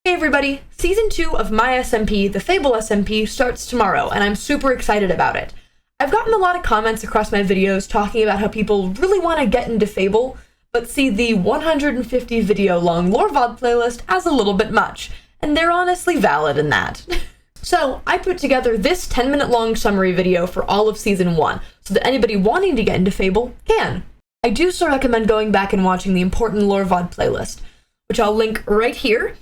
Hey everybody, Season 2 of my SMP, the Fable SMP, starts tomorrow, and I'm super excited about it. I've gotten a lot of comments across my videos talking about how people really want to get into Fable, but see the 150 video long lore VOD playlist as a little bit much, and they're honestly valid in that. So, I put together this 10-minute long summary video for all of Season 1, so that anybody wanting to get into Fable can. I do still recommend going back and watching the important lore VOD playlist, which I'll link right here.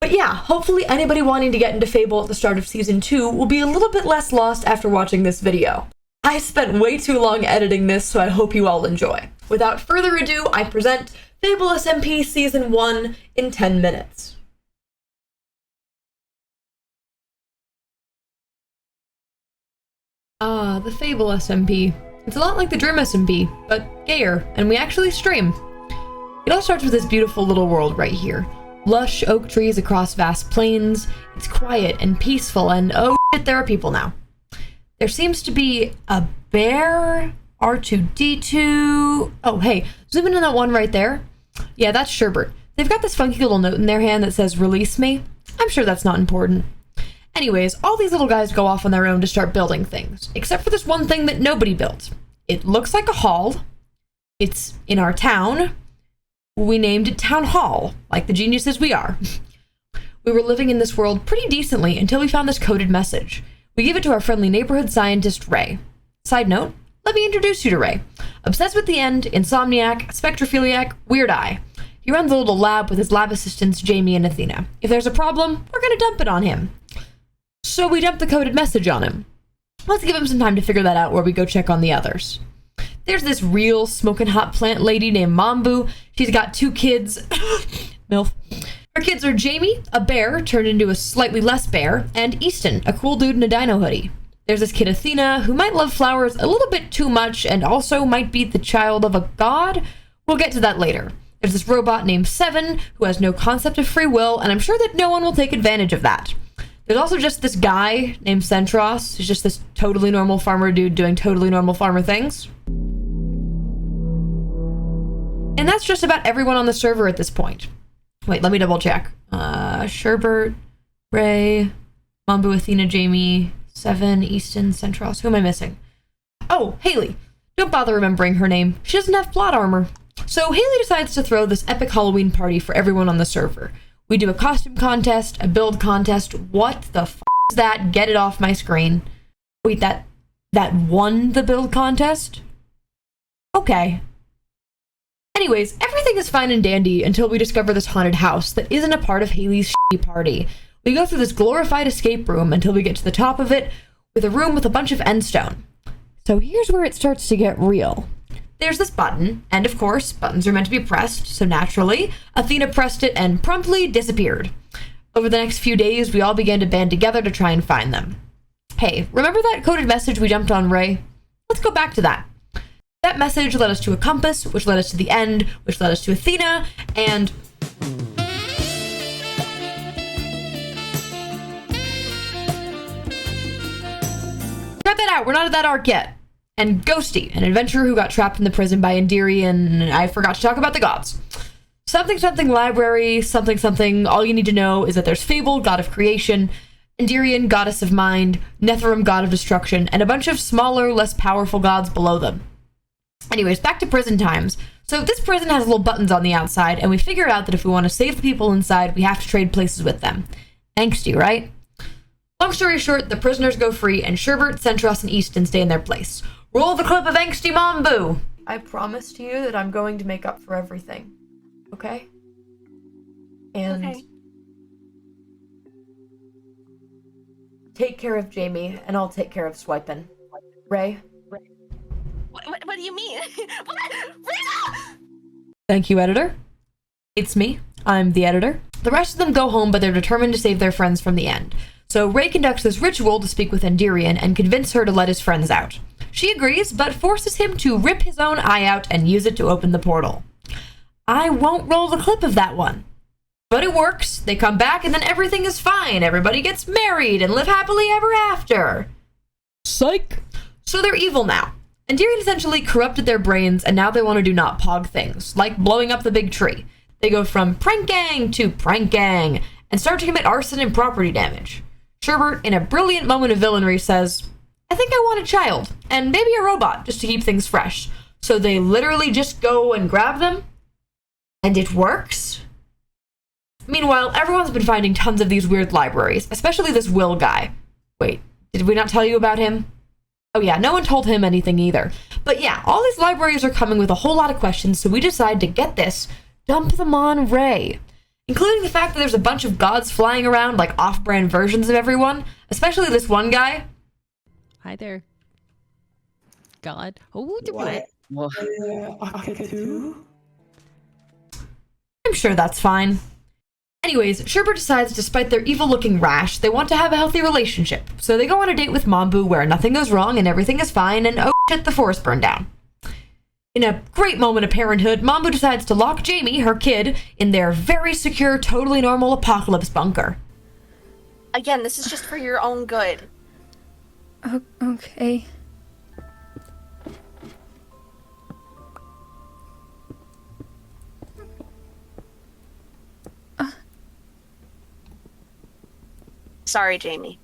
But yeah, hopefully anybody wanting to get into Fable at the start of Season 2 will be a little bit less lost after watching this video. I spent way too long editing this, so I hope you all enjoy. Without further ado, I present Fable SMP Season 1 in 10 minutes. Ah, the Fable SMP. It's a lot like the Dream SMP, but gayer, and we actually stream. It all starts with this beautiful little world right here. Lush oak trees across vast plains. It's quiet and peaceful, and oh shit, there are people now. There seems to be a bear, R2-D2. Oh, hey, zoom in on that one right there. Yeah, that's Sherbert. They've got this funky little note in their hand that says, "Release me." I'm sure that's not important. Anyways, all these little guys go off on their own to start building things, except for this one thing that nobody built. It looks like a hall. It's in our town. We named it Town Hall, like the geniuses we are. We were living in this world pretty decently until we found this coded message. We gave it to our friendly neighborhood scientist, Ray. Side note, let me introduce you to Ray. Obsessed with the end, insomniac, spectrophiliac, weird eye. He runs a little lab with his lab assistants, Jamie and Athena. If there's a problem, we're gonna dump it on him. So we dumped the coded message on him. Let's give him some time to figure that out while we go check on the others. There's this real smoking hot plant lady named Mambu. She's got 2 kids. MILF. Her kids are Jamie, a bear turned into a slightly less bear, and Easton, a cool dude in a dino hoodie. There's this kid Athena, who might love flowers a little bit too much and also might be the child of a god. We'll get to that later. There's this robot named Seven, who has no concept of free will, and I'm sure that no one will take advantage of that. There's also just this guy named Centros, who's just this totally normal farmer dude doing totally normal farmer things. And that's just about everyone on the server at this point. Wait, let me double check. Sherbert, Ray, Mambu, Athena, Jamie, Seven, Easton, Centros. Who am I missing? Oh, Haley. Don't bother remembering her name. She doesn't have plot armor. So Haley decides to throw this epic Halloween party for everyone on the server. We do a costume contest, a build contest. What the f*** is that? Get it off my screen. Wait, that won the build contest? Okay. Anyways, everything is fine and dandy until we discover this haunted house that isn't a part of Haley's shitty party. We go through this glorified escape room until we get to the top of it with a room with a bunch of endstone. So here's where it starts to get real. There's this button, and of course, buttons are meant to be pressed, so naturally, Athena pressed it and promptly disappeared. Over the next few days, we all began to band together to try and find them. Hey, remember that coded message we dumped on Ray? Let's go back to that. That message led us to a compass, which led us to the end, which led us to Athena, and... Cut that out, we're not at that arc yet. And Ghosty, an adventurer who got trapped in the prison by Indiri, and I forgot to talk about the gods. Something something library, something something, all you need to know is that there's Fable, god of creation, Indirian, goddess of mind, Netherem, god of destruction, and a bunch of smaller, less powerful gods below them. Anyways, back to prison times. So this prison has little buttons on the outside, and we figured out that if we want to save the people inside, we have to trade places with them. Angsty, right? Long story short, the prisoners go free, and Sherbert, Centros, and Easton stay in their place. Roll the clip of Angsty Mambu! I promise to you that I'm going to make up for everything. Okay? And... okay. Take care of Jamie, and I'll take care of swiping. Ray? What do you mean? Rita! Thank you, editor. It's me. I'm the editor. The rest of them go home, but they're determined to save their friends from the end. So Ray conducts this ritual to speak with Indirian and convince her to let his friends out. She agrees, but forces him to rip his own eye out and use it to open the portal. I won't roll the clip of that one. But it works. They come back and then everything is fine. Everybody gets married and live happily ever after. Psych! So they're evil now. Indirian essentially corrupted their brains, and now they want to do not pog things, like blowing up the big tree. They go from prank gang to prank gang, and start to commit arson and property damage. Sherbert, in a brilliant moment of villainry, says, I think I want a child, and maybe a robot, just to keep things fresh. So they literally just go and grab them, and it works? Meanwhile, everyone's been finding tons of these weird libraries, especially this Will guy. Wait, did we not tell you about him? Oh yeah, no one told him anything either. But yeah, all these libraries are coming with a whole lot of questions, so we decide to get this, dump them on Ray. Including the fact that there's a bunch of gods flying around like off-brand versions of everyone, especially this one guy. Hi there. God. Oh, What? well, I'm sure that's fine. Anyways, Sherbert decides despite their evil-looking rash, they want to have a healthy relationship. So they go on a date with Mambu where nothing goes wrong and everything is fine, and oh shit, the forest burned down. In a great moment of parenthood, Mambu decides to lock Jamie, her kid, in their very secure, totally normal apocalypse bunker. Again, this is just for your own good. Okay. Sorry, Jamie.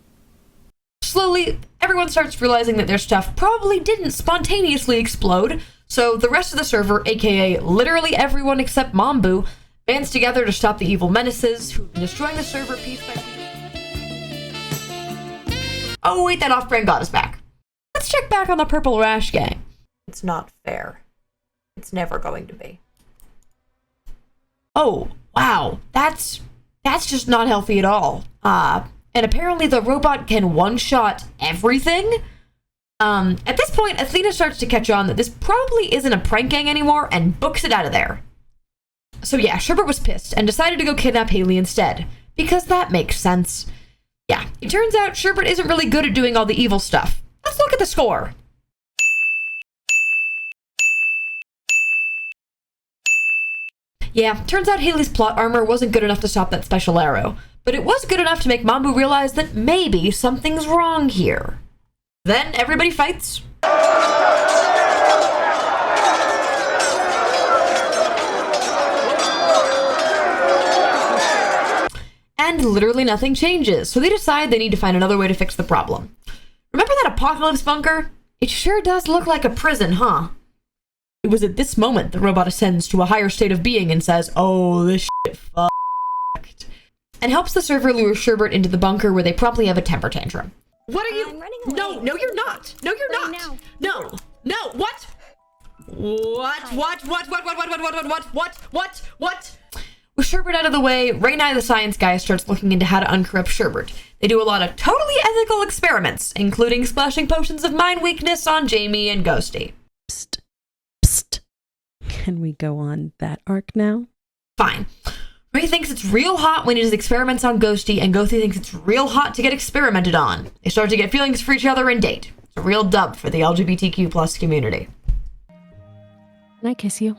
Slowly, everyone starts realizing that their stuff probably didn't spontaneously explode, so the rest of the server, aka literally everyone except Mambu, bands together to stop the evil menaces who've been destroying the server piece by piece. Oh wait, that off-brand god is back. Let's check back on the Purple Rash gang. It's not fair. It's never going to be. Oh, wow, that's just not healthy at all. And apparently the robot can one-shot everything? At this point, Athena starts to catch on that this probably isn't a prank gang anymore and books it out of there. So yeah, Sherbert was pissed and decided to go kidnap Haley instead, because that makes sense. Yeah, it turns out Sherbert isn't really good at doing all the evil stuff. Let's look at the score. Yeah, turns out Haley's plot armor wasn't good enough to stop that special arrow, but it was good enough to make Mambu realize that maybe something's wrong here. Then everybody fights. And literally nothing changes, so they decide they need to find another way to fix the problem. Remember that apocalypse bunker? It sure does look like a prison, huh? It was at this moment the robot ascends to a higher state of being and says, oh, this shit fucked, and helps the server lure Sherbert into the bunker where they promptly have a temper tantrum. What are you? I'm running away. No, you're not. No, you're Right not. now. No, what? What? With Sherbert out of the way, Raynai the science guy starts looking into how to uncorrupt Sherbert. They do a lot of totally ethical experiments, including splashing potions of mind weakness on Jamie and Ghosty. psst. Psst. Can we go on that arc now? Fine. Ray thinks it's real hot when he does experiments on Ghosty, and Ghosty thinks it's real hot to get experimented on. They start to get feelings for each other and date. It's a real dub for the LGBTQ plus community. Can I kiss you?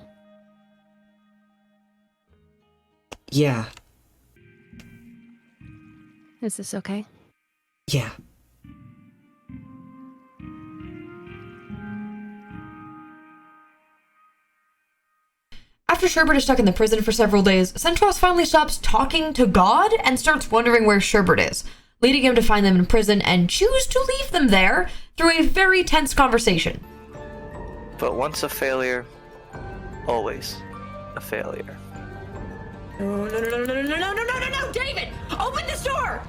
Yeah. Is this okay? Yeah. After Sherbert is stuck in the prison for several days, Centros finally stops talking to God and starts wondering where Sherbert is, leading him to find them in prison and choose to leave them there through a very tense conversation. But once a failure, always a failure. No, David! Open this door!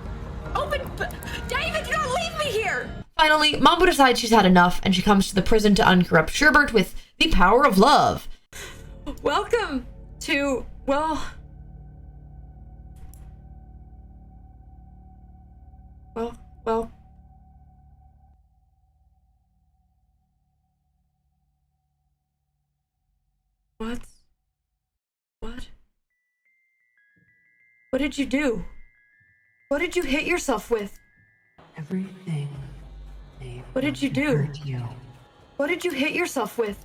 David, you don't leave me here! Finally, Mambu decides she's had enough, and she comes to the prison to uncorrupt Sherbert with the power of love. Welcome to, well... What? What did you do? What did you hit yourself with? Everything. What did you do? Hurt you. What did you hit yourself with?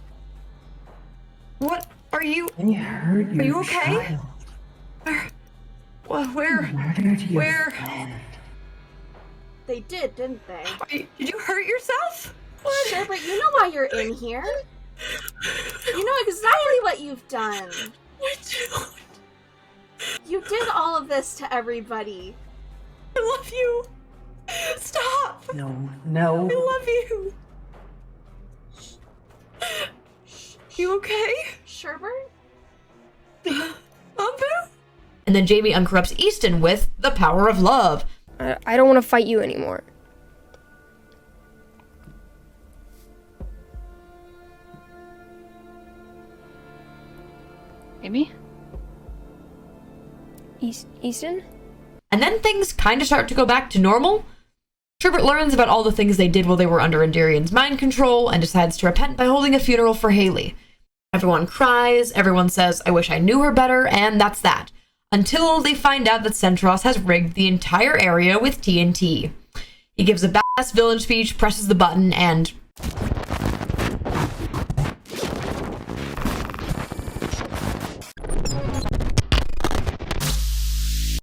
What are you? They hurt your Are you okay? child. Where? Murdered your Where? friend. They did, didn't they? Did you hurt yourself? Sure, but you know why you're in here. You know exactly what you've done. You did all of this to everybody. I love you. Stop. No. I love you. You okay? Sherbert? Ambu? And then Jamie uncorrupts Easton with the power of love. I don't want to fight you anymore. Amy? Easton? And then things kind of start to go back to normal. Sherbert learns about all the things they did while they were under Endarian's mind control and decides to repent by holding a funeral for Haley. Everyone cries, everyone says, I wish I knew her better, and that's that. Until they find out that Centros has rigged the entire area with TNT. He gives a badass villain speech, presses the button, and